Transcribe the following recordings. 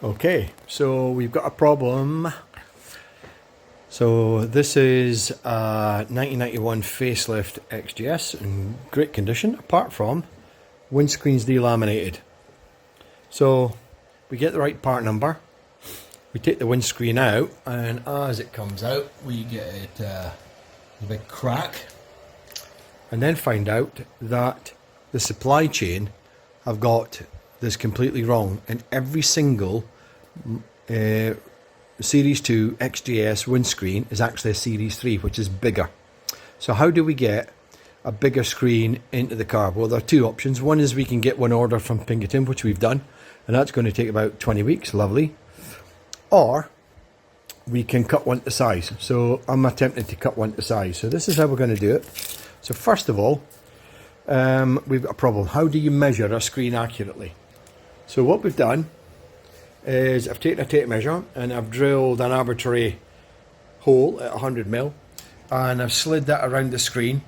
Okay, so we've got a problem. So this is a 1991 Facelift XJS in great condition, apart from windscreens delaminated. So we get the right part number, we take the windscreen out, and as it comes out, we get it a big crack, and then find out that the supply chain have got this completely wrong, and every single Series 2 XJS windscreen is actually a Series 3, which is bigger. So how do we get a bigger screen into the car? Well, there are two options. One is we can get one order from Pinkington, which we've done, and that's going to take about 20 weeks, lovely. Or we can cut one to size. So I'm attempting to cut one to size. So this is how we're going to do it. So first of all, we've got a problem. How do you measure a screen accurately? So what we've done is I've taken a tape measure and I've drilled an arbitrary hole at 100mm, and I've slid that around the screen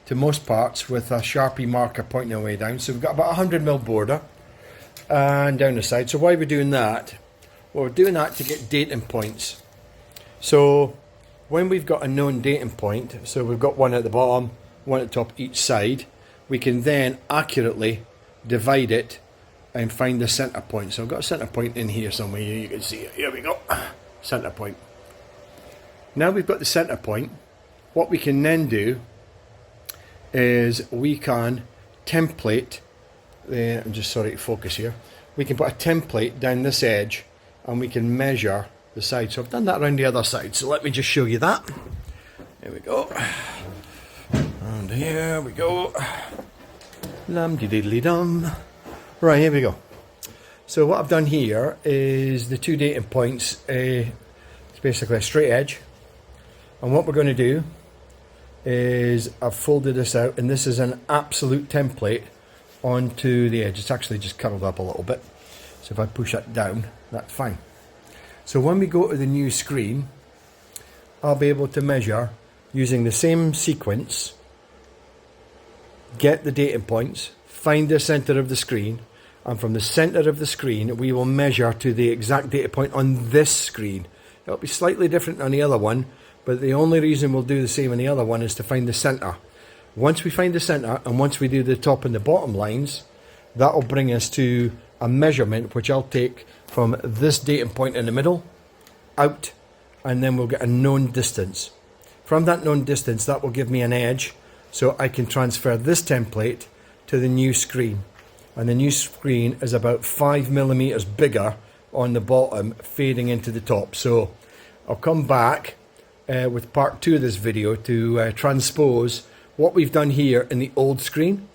to most parts with a Sharpie marker pointing away down. So we've got about 100mm border and down the side. So why are we doing that? Well, we're doing that to get datum points. So when we've got a known datum point, so we've got one at the bottom, one at the top each side, we can then accurately divide it and find the center point. So I've got a center point in here somewhere. You can see it. Here we go. Center point. Now we've got the center point. What we can then do is we can template. I'm just sorry to focus here. We can put a template down this edge, and we can measure the side. So I've done that around the other side. So let me just show you that. There we go. And here we go. Lum-de-diddly-dum. Right, here we go. So what I've done here is the two datum points. It's basically a straight edge. And what we're going to do is I've folded this out, and this is an absolute template onto the edge. It's actually just curled up a little bit. So if I push that down, that's fine. So when we go to the new screen, I'll be able to measure using the same sequence, get the datum points, find the center of the screen, and from the center of the screen we will measure to the exact data point on this screen. It'll be slightly different on the other one, but the only reason we'll do the same on the other one is to find the center. Once we find the center, and once we do the top and the bottom lines, that will bring us to a measurement which I'll take from this datum point in the middle out, and then we'll get a known distance. From that known distance, that will give me an edge, so I can transfer this template to the new screen. And the new screen is about 5mm bigger on the bottom, fading into the top. So I'll come back with part 2 of this video to transpose what we've done here in the old screen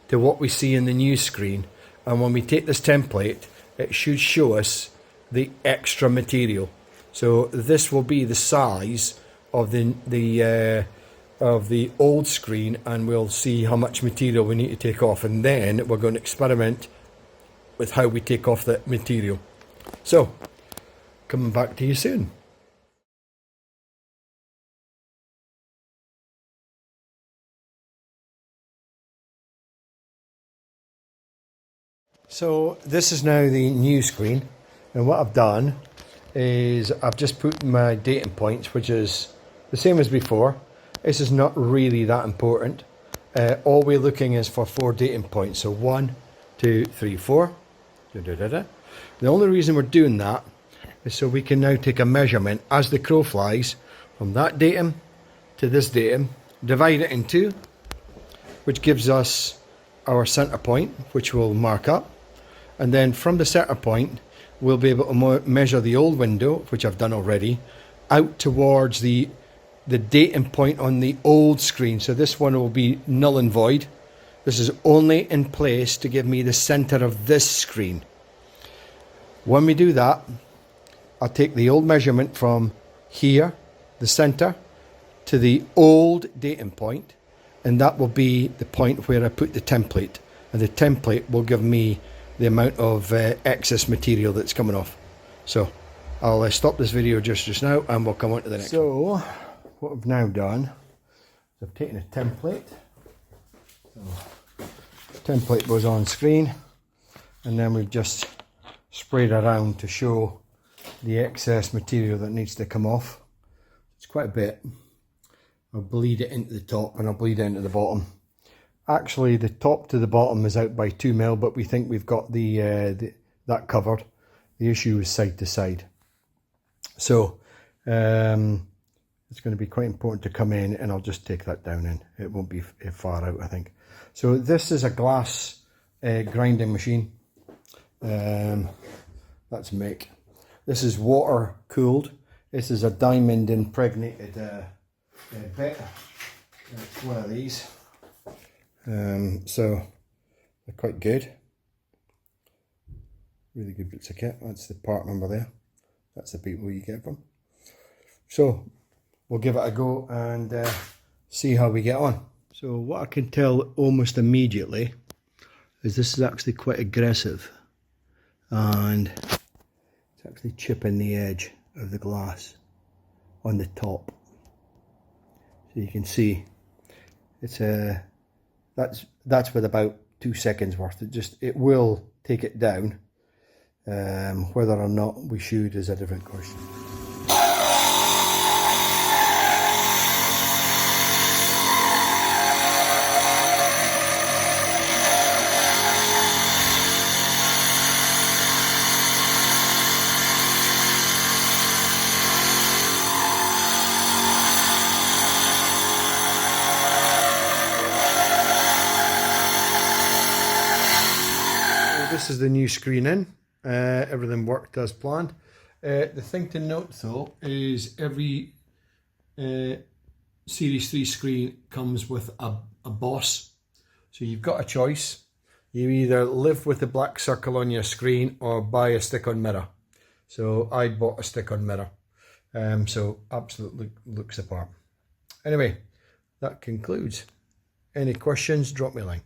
to what we see in the new screen. And when we take this template, it should show us the extra material. So this will be the size of the old screen, and we'll see how much material we need to take off, and then we're going to experiment with how we take off that material. So coming back to you soon. So this is now the new screen, and what I've done is I've just put my datum points, which is the same as before. This is not really that important. All we're looking is for 4 datum points. So 1, 2, 3, 4. The only reason we're doing that is so we can now take a measurement as the crow flies from that datum to this datum, divide it in 2, which gives us our center point, which we'll mark up. And then from the center point, we'll be able to measure the old window, which I've done already, out towards the datum point on the old screen. So this one will be null and void. This is only in place to give me the center of this screen. When we do that, I'll take the old measurement from here, the center, to the old datum point, and that will be the point where I put the template, and the template will give me the amount of excess material that's coming off. So I'll stop this video just now, and we'll come on to the next one. So what I've now done is I've taken a template. So the template goes on screen, and then we've just sprayed around to show the excess material that needs to come off. It's quite a bit. I'll bleed it into the top and I'll bleed it into the bottom. Actually, the top to the bottom is out by 2 mil, but we think we've got that covered. The issue is side to side. So it's going to be quite important to come in, and I'll just take that down in. It won't be far out, I think. So this is a glass grinding machine. That's Mick. This is water cooled. This is a diamond impregnated bit. It's one of these. So they're quite good. Really good bits of kit. That's the part number there. That's the people you get from. So we'll give it a go and see how we get on. So what I can tell almost immediately is this is actually quite aggressive, and it's actually chipping the edge of the glass on the top. So you can see it's that's with about 2 seconds worth. It will take it down. Whether or not we should is a different question. This is the new screen in. Everything worked as planned. The thing to note though is every Series 3 screen comes with a boss. So you've got a choice. You either live with the black circle on your screen or buy a stick-on mirror. So I bought a stick-on mirror. So absolutely looks the part. Anyway, that concludes. Any questions, drop me a line.